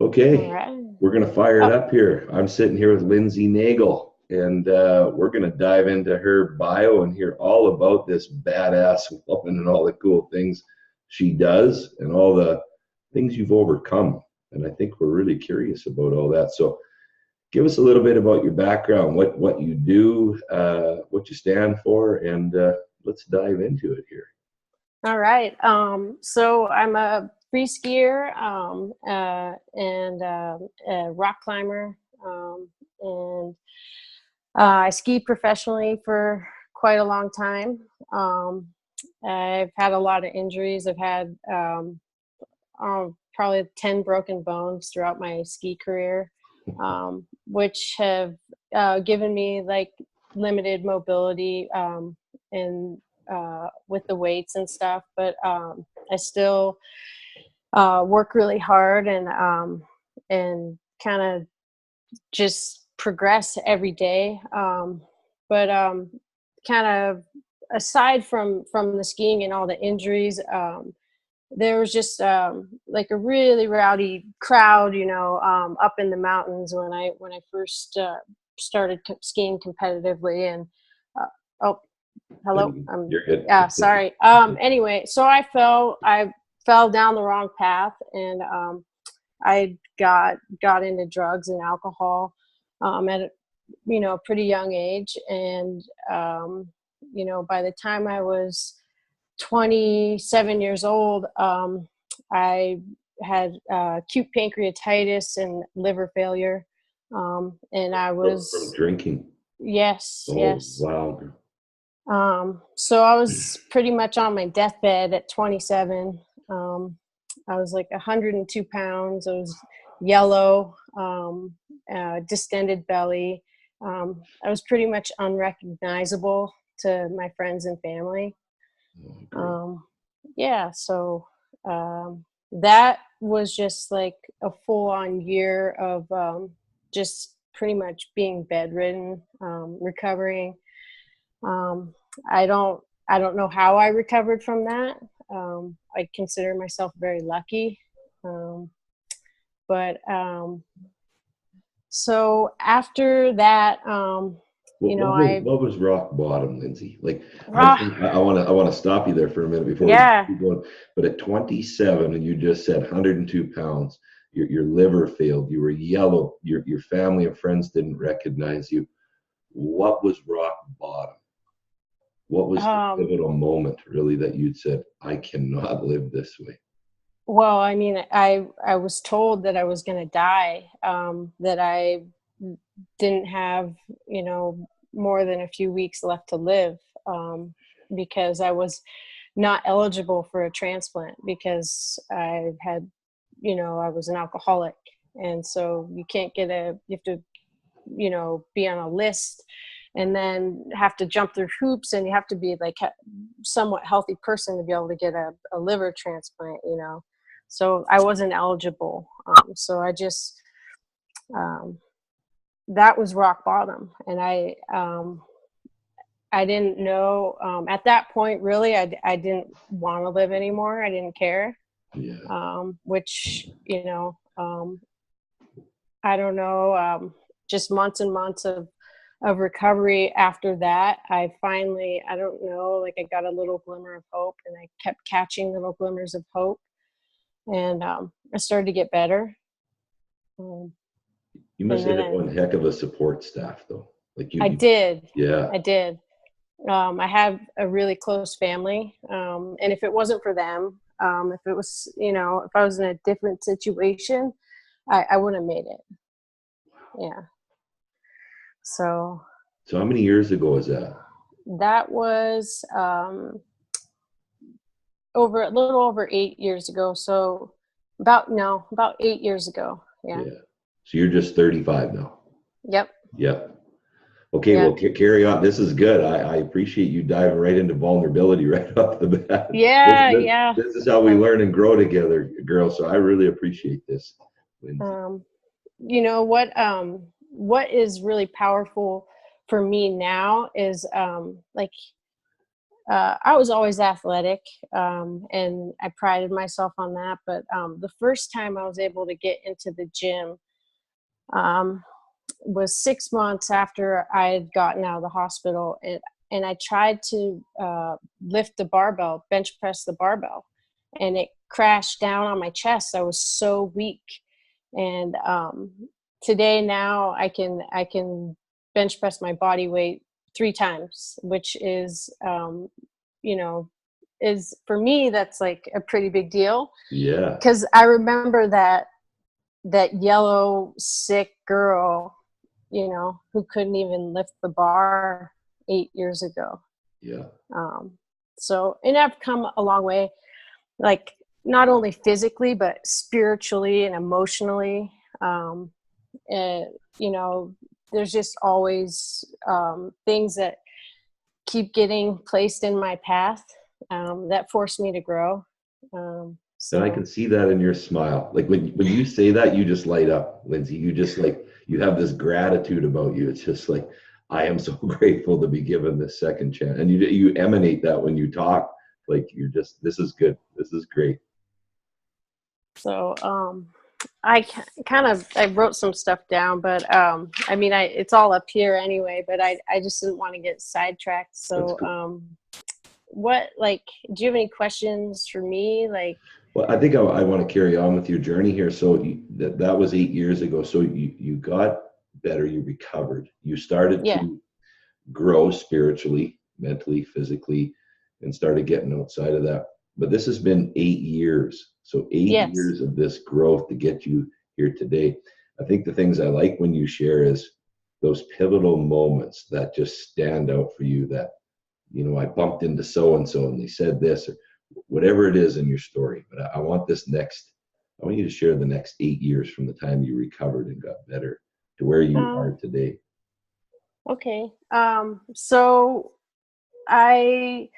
All Okay, right. we're going to fire it Oh, up here. I'm sitting here with Lindsay Nagle, and we're going to dive into her bio and hear all about this badass woman and all the cool things she does and all the things you've overcome. And I think we're really curious about all that. So give us a little bit about your background, what you do, what you stand for, and let's dive into it here. all right. So I'm a free skier and a rock climber, and I skied professionally for quite a long time. Um, I've had a lot of injuries. I've had probably 10 broken bones throughout my ski career, which have given me like limited mobility and with the weights and stuff. But I still work really hard and kind of just progress every day. But kind of aside from the skiing and all the injuries, there was just like a really rowdy crowd, up in the mountains when I first started skiing competitively. And oh, hello, You're good. yeah, sorry. Anyway, so I fell down the wrong path, and I got into drugs and alcohol at a pretty young age, and by the time I was 27 years old, I had acute pancreatitis and liver failure, and I From was drinking. yes, Oh, yes. wow. So I was pretty much on my deathbed at 27. I was like 102 pounds. I was yellow, distended belly. I was pretty much unrecognizable to my friends and family. Oh, great. Um, yeah, so that was just like a full-on year of just pretty much being bedridden, recovering. um, I don't know how I recovered from that. I consider myself very lucky. Um, but so after that, I What was rock bottom, Lindsay? Like, ah, I want to stop you there for a minute before we yeah. keep going. But at 27, and you just said 102 pounds, your liver failed, you were yellow, your family and friends didn't recognize you. What was rock bottom? What was the Um, pivotal moment, really, that you'd said, I cannot live this way? well, I mean, I was told that I was going to die, that I didn't have, more than a few weeks left to live, because I was not eligible for a transplant because I had, I was an alcoholic. And so you have to, be on a list and then have to jump through hoops, and you have to be like a somewhat healthy person to be able to get a liver transplant. So I wasn't eligible. So I just, um, that was rock bottom. And I didn't know, at that point, really, I didn't want to live anymore. I didn't care. Yeah. Which, I don't know, just months and months of recovery after that, I finally, I don't know, like I got a little glimmer of hope, and I kept catching little glimmers of hope, and I started to get better. Um, You and must have then had one heck of a support staff, though. Like I you did, yeah. I did. I have a really close family, and if it wasn't for them, if it was, if I was in a different situation, I wouldn't have made it. Yeah. So So how many years ago was that? that was over a little over 8 years ago. So about 8 years ago. Yeah. Yeah. So you're just 35 now. Yep. Yep. Okay, Yeah. well, carry on. This is good. I appreciate you diving right into vulnerability right off the bat. Yeah. Yeah. This is how we Um, learn and grow together, girls. So I really appreciate this, Lindsay. um, what is really powerful for me now is like I was always athletic, and I prided myself on that. But the first time I was able to get into the gym um, was 6 months after I had gotten out of the hospital, and I tried to lift the barbell, bench press the barbell, and it crashed down on my chest. I was so weak, and today now I can bench press my body weight 3 times, which is you know is for me that's like a pretty big deal, Yeah. because I remember that yellow sick girl, who couldn't even lift the bar 8 years ago. Yeah. And I've come a long way, like not only physically, but spiritually and emotionally. And, there's just always things that keep getting placed in my path that force me to grow. And I can see that in your smile. Like when you say that, you just light up, Lindsay. You just like, you have this gratitude about you. It's just like, I am so grateful to be given this second chance. And you emanate that when you talk. Like you're just, this is good. This is great. So I wrote some stuff down, but it's all up here anyway, but I just didn't want to get sidetracked. So cool. Do you have any questions for me? Well, I think I want to carry on with your journey here. So that was 8 years ago. So you got better, you recovered, you started to grow spiritually, mentally, physically, and started getting outside of that. But this has been 8 years. So 8 years of this growth to get you here today. I think the things I like when you share is those pivotal moments that just stand out for you, that, I bumped into so-and-so and they said this, or whatever it is in your story. But I want you to share the next 8 years from the time you recovered and got better to where you are today. Okay. So I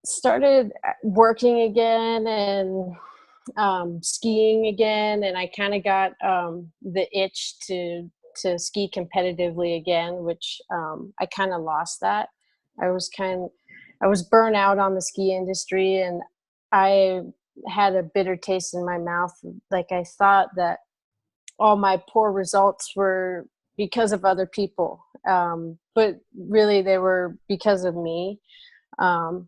started working again and skiing again, and I kind of got the itch to ski competitively again, which I kind of lost that. I was burnt out on the ski industry, and I had a bitter taste in my mouth. Like I thought that all my poor results were because of other people, but really they were because of me.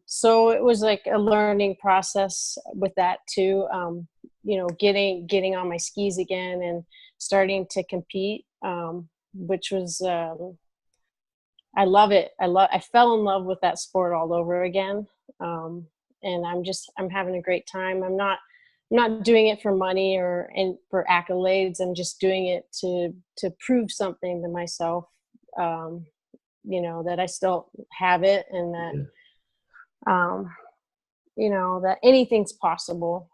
So it was like a learning process with that too. Getting on my skis again and starting to compete, which was I love it. I fell in love with that sport all over again. And I'm having a great time. I'm not doing it for money and for accolades. I'm just doing it to prove something to myself, that I still have it, and that, that anything's possible.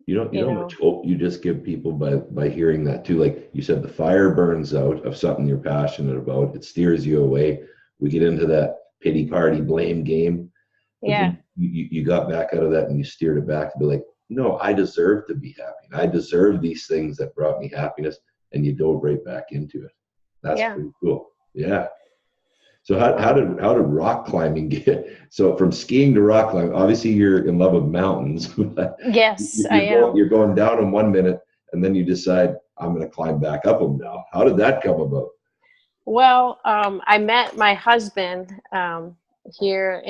You know how much hope you just give people by hearing that too. Like you said, the fire burns out of something you're passionate about. It steers you away. We get into that pity party blame game. Yeah. You got back out of that and you steered it back to be like, no, I deserve to be happy. I deserve these things that brought me happiness. And you dove right back into it. That's pretty cool. Yeah. So how did rock climbing get? So from skiing to rock climbing, obviously you're in love with mountains. Yes, I am. You're going down in 1 minute, and then you decide, I'm going to climb back up them now. How did that come about? Well, I met my husband here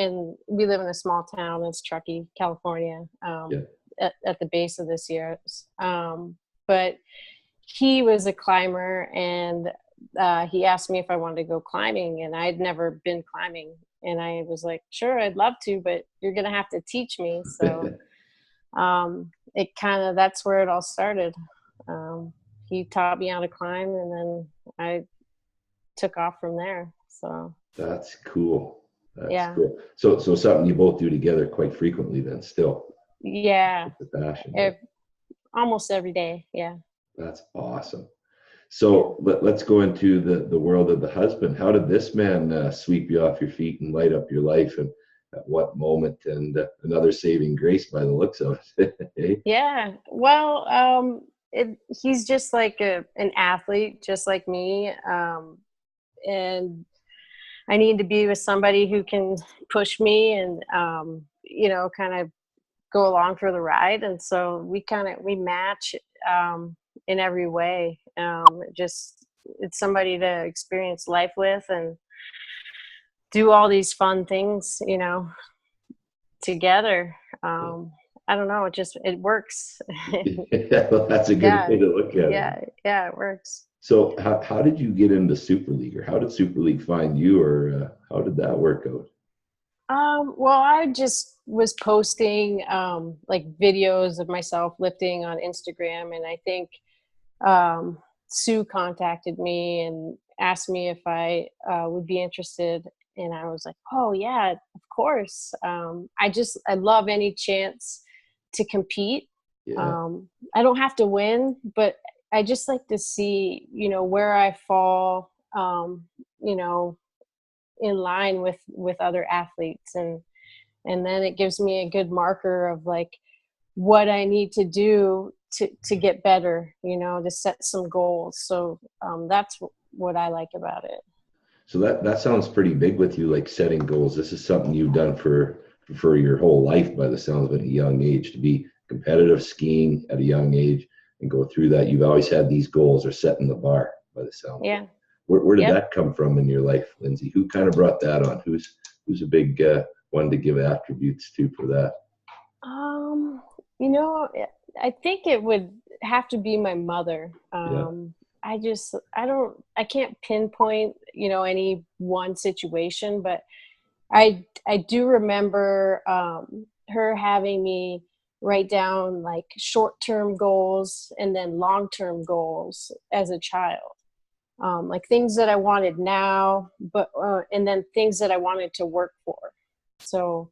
we live in a small town. It's Truckee, California, at the base of the Sierras. But he was a climber, and he asked me if I wanted to go climbing, and I'd never been climbing. And I was like, sure, I'd love to, but you're going to have to teach me. So that's where it all started. He taught me how to climb, and then I took off from there. So that's cool. That's cool. So something you both do together quite frequently then still. Yeah. It's a passion. Almost every day. Yeah. That's awesome. So let's go into the world of the husband. How did this man sweep you off your feet and light up your life? And at what moment? And another saving grace by the looks of it. Yeah. Well, he's just like an athlete, just like me. And I need to be with somebody who can push me and, kind of go along for the ride. And so we match, in every way. It's somebody to experience life with and do all these fun things, together. I don't know. It works. Yeah, well, that's a good Yeah. way to look at it. Yeah, it works. So how did you get into Super League, or how did Super League find you, or how did that work out? Well, I just was posting like videos of myself lifting on Instagram, and I think Sue contacted me and asked me if I would be interested, and I was like, "Oh yeah, of course." I love any chance to compete. Yeah. I don't have to win, but I just like to see, where I fall, you know, in line with other athletes, and then it gives me a good marker of like what I need to do to get better, to set some goals. So that's what I like about it. So that sounds pretty big with you, like setting goals. This is something you've done for your whole life, by the sounds of it, at a young age, to be competitive skiing at a young age and go through that. You've always had these goals, or setting the bar, by the sound of Yeah. it. Where did Yep. that come from in your life, Lindsay? Who kind of brought that on? Who's a big one to give attributes to for that? Um, you know, I think it would have to be my mother. Yeah. I can't pinpoint, any one situation, but I do remember her having me write down like short-term goals and then long-term goals as a child. Like things that I wanted now, but and then things that I wanted to work for. So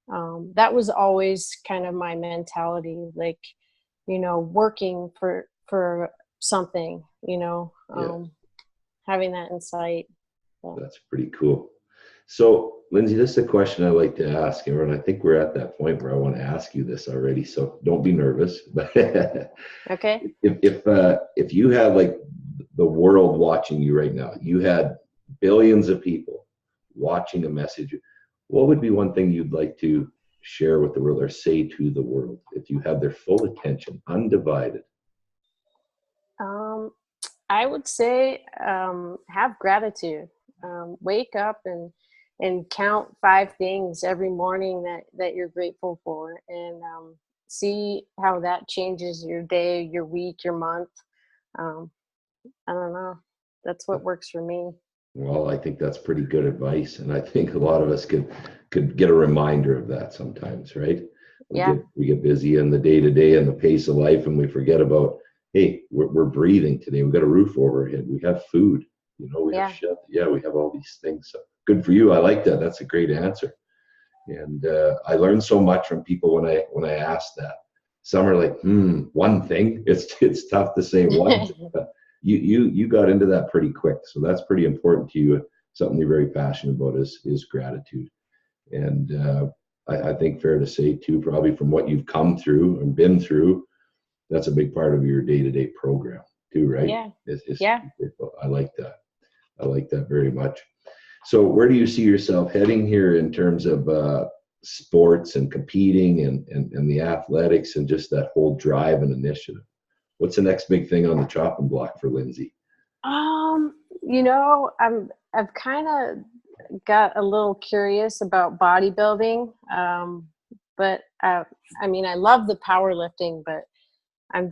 that was always kind of my mentality, like, working for something, Yeah. having that insight. So. That's pretty cool. So, Lindsay, this is a question I like to ask everyone. I think we're at that point where I want to ask you this already, so don't be nervous. But Okay. if you had like the world watching you right now, you had billions of people watching a message, what would be one thing you'd like to share with the world, or say to the world, if you had their full attention, undivided? Um, I would say have gratitude. Wake up and count 5 things every morning that you're grateful for, and see how that changes your day, your week, your month. Um, I don't know. That's what works for me. Well, I think that's pretty good advice, and I think a lot of us could get a reminder of that sometimes, right? Yeah. We get busy in the day to day and the pace of life, and we forget about, hey, we're breathing today. We got a roof over our head. We have food. We have Yeah. shelter. Yeah, we have all these things. So good for you. I like that. That's a great answer. And I learned so much from people when I asked that. Some are like, one thing. It's tough to say one thing, but you got into that pretty quick. So that's pretty important to you. Something you're very passionate about is gratitude. And I think fair to say too, probably from what you've come through and been through, that's a big part of your day-to-day program too, right? Yeah. Yeah. I like that. I like that very much. So where do you see yourself heading here in terms of sports and competing and the athletics and just that whole drive and initiative? What's the next big thing on the chopping block for Lindsay? I've kind of got a little curious about bodybuilding. But I love the powerlifting, but I'm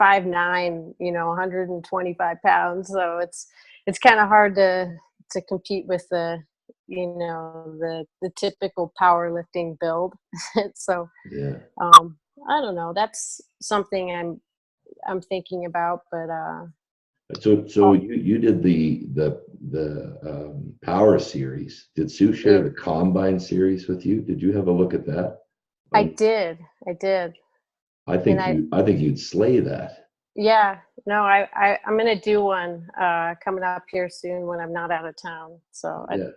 5'9", 125 pounds. So it's kind of hard to compete with the typical powerlifting build. So Yeah. I don't know. That's something I'm thinking about, but So you did the power series. Did Sue share the combine series with you? Did you have a look at that? I did. I think you'd slay that. Yeah, no, I'm gonna do one coming up here soon when I'm not out of town. So I'd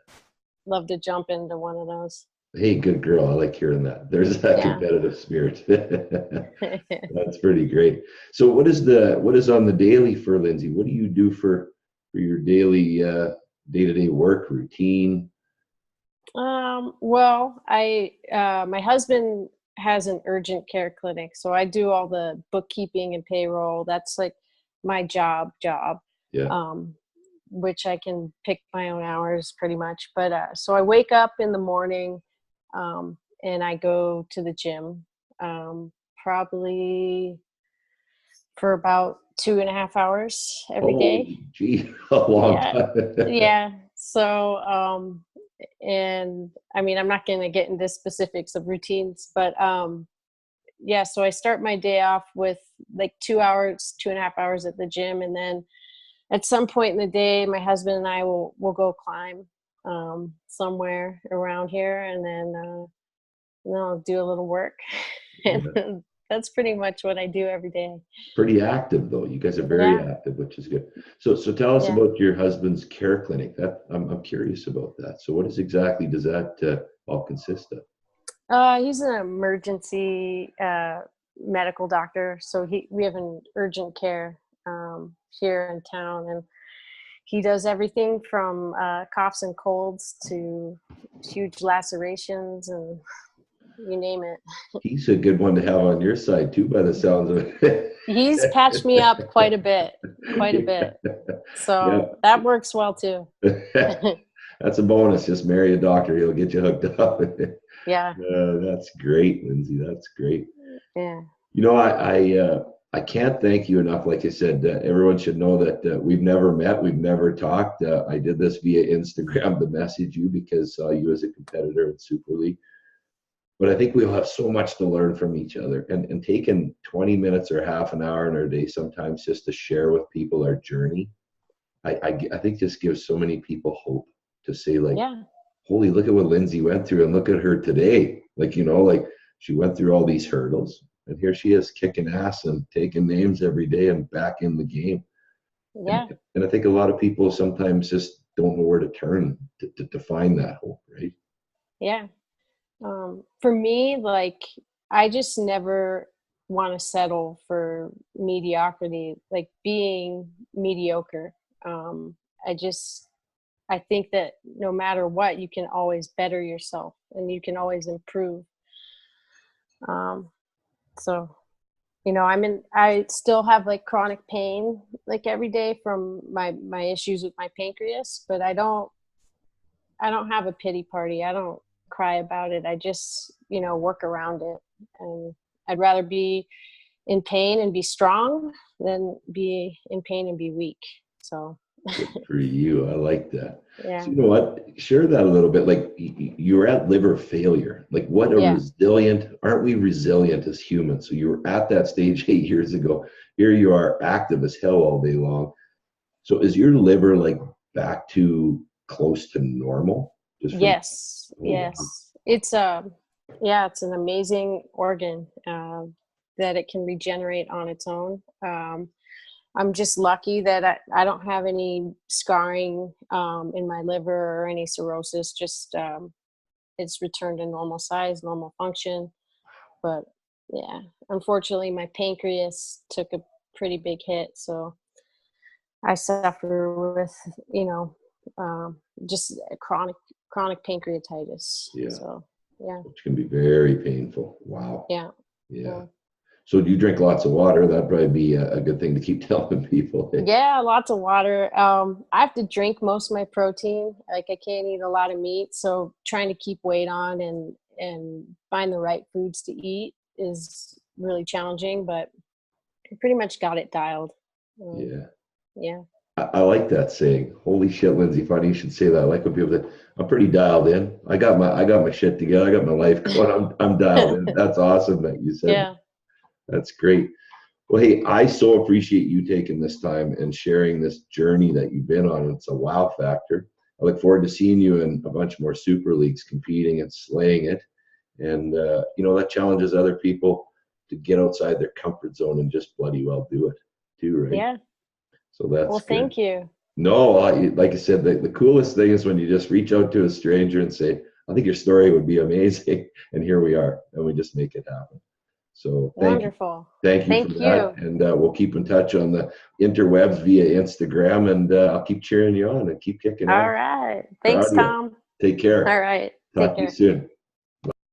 love to jump into one of those. Hey, good girl. I like hearing that. There's that competitive spirit. That's pretty great. So what is on the daily for Lindsay? What do you do for your day-to-day work routine? Well, my husband has an urgent care clinic, so I do all the bookkeeping and payroll. That's like my job, Yeah. um, which I can pick my own hours pretty much. But so I wake up in the morning, and I go to the gym, probably for about 2.5 hours every day. Oh, gee, a long Yeah, time. yeah. So, and I mean, I'm not going to get into specifics of routines, but yeah. So I start my day off with like 2 hours, 2.5 hours at the gym, and then at some point in the day, my husband and I will go climb somewhere around here, and then I'll do a little work, Yeah. and that's pretty much what I do every day. Pretty active though. You guys are very Yeah, active, which is good. So tell us yeah. about your husband's care clinic. That I'm curious about that. So what is exactly does that all consist of? He's an emergency medical doctor, so we have an urgent care here in town, and he does everything from coughs and colds to huge lacerations and you name it. He's a good one to have on your side too, by the sounds of He's patched me up quite a bit, it. Yeah. so that works well too. That's a bonus. Just marry a doctor; he'll get you hooked up. Yeah, That's great, Lindsay. That's great. yeah, You know, I can't thank you enough. Like I said, everyone should know that we've never met, we've never talked. I did this via Instagram to message you because saw you as a competitor in Super League. But I think we'll have so much to learn from each other, and taking 20 minutes or half an hour in our day sometimes just to share with people our journey. I think this gives so many people hope to say like, yeah, holy, look at what Lindsay went through and look at her today. Like, like she went through all these hurdles and here she is kicking ass and taking names every day and back in the game. yeah, And I think a lot of people sometimes just don't know where to turn to find that hope, right? yeah. For me, like, I just never want to settle for mediocrity, like being mediocre. Um, I just, I think that no matter what, you can always better yourself and you can always improve. Um, so, I still have like chronic pain like every day from my issues with my pancreas, but I don't have a pity party. I don't cry about it. I just, work around it. And I'd rather be in pain and be strong than be in pain and be weak. So, Good for you. I like that. So yeah. you know what? Share that a little bit. Like you're at liver failure. Like what a Yeah. resilient, aren't we resilient as humans? So you were at that stage 8 years ago. Here you are active as hell all day long. So is your liver like back to close to normal? Just from, Yes. oh wow. Yes. It's an amazing organ that it can regenerate on its own. I'm just lucky that I don't have any scarring in my liver or any cirrhosis. Just it's returned to normal size, normal function. But yeah, unfortunately, my pancreas took a pretty big hit, so I suffer with just chronic pancreatitis. Yeah, So yeah, which can be very painful. Wow. yeah, Yeah. yeah. So do you drink lots of water? That'd probably be a good thing to keep telling people. Yeah, lots of water. I have to drink most of my protein. Like I can't eat a lot of meat, so trying to keep weight on and find the right foods to eat is really challenging. But I pretty much got it dialed. Um, Yeah. yeah, I like that saying. Holy shit, Lindsay, funny you should say that. I like when people say, I'm pretty dialed in. I got my shit together. I got my life going. I'm dialed in. That's awesome that you said that. yeah, That's great. Well, hey, I so appreciate you taking this time and sharing this journey that you've been on. It's a wow factor. I look forward to seeing you in a bunch more super leagues competing and slaying it. And that challenges other people to get outside their comfort zone and just bloody well do it too, right? yeah. So that's Well, good. thank you. No, like I said, the coolest thing is when you just reach out to a stranger and say, I think your story would be amazing. And here we are, and we just make it happen. So Wonderful. thank you for that. And we'll keep in touch on the interwebs via Instagram, and I'll keep cheering you on and keep kicking All ass. right. Proud Thanks, of you. Tom. Take care. All right. Talk Take to you care. soon.